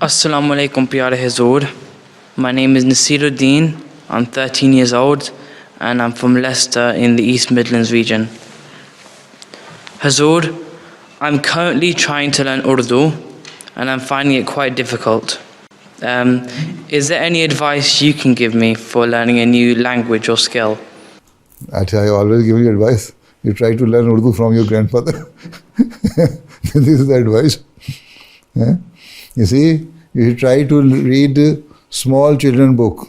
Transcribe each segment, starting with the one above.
Assalamu alaikum pyare Hazur. My name is Nasiruddin. I'm 13 years old and I'm from Leicester in the East Midlands region. Hazur, I'm currently trying to learn Urdu and I'm finding it quite difficult. Is there any advice you can give me for learning a new language or skill? I always give you advice. You try to learn Urdu from your grandfather. This is the advice. You see, you try to read small children book.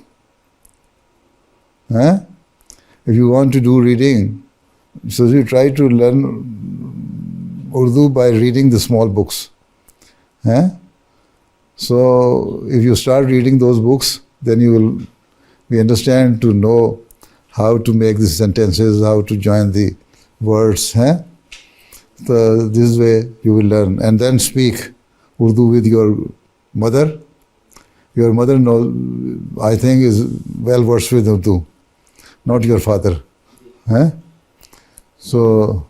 If you want to do reading, so you try to learn Urdu by reading the small books. So if you start reading those books, then you will be understand to know how to make the sentences, how to join the words. So this way you will learn, and then speak Urdu with your mother. Your mother knows, I think, is well versed with Urdu, not your father. So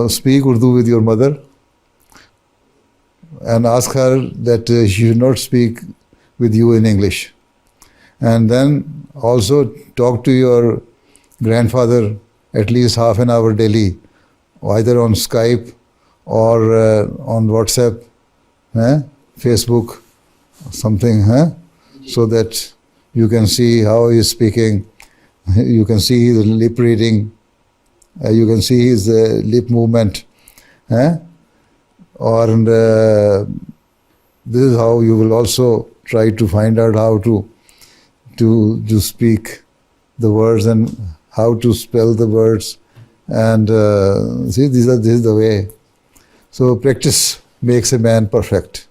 speak Urdu with your mother and ask her that she should not speak with you in English. And then also talk to your grandfather at least half an hour daily, either on Skype or on WhatsApp, Facebook, something, so that you can see how he is speaking. You can see his lip reading. You can see his lip movement. And this is how you will also try to find out how to speak the words and how to spell the words. And see, this is the way. So practice makes a man perfect.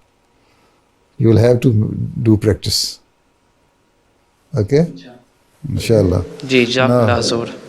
You will have to do practice. Okay? Inshallah. Ji, Jazakallah Hazur.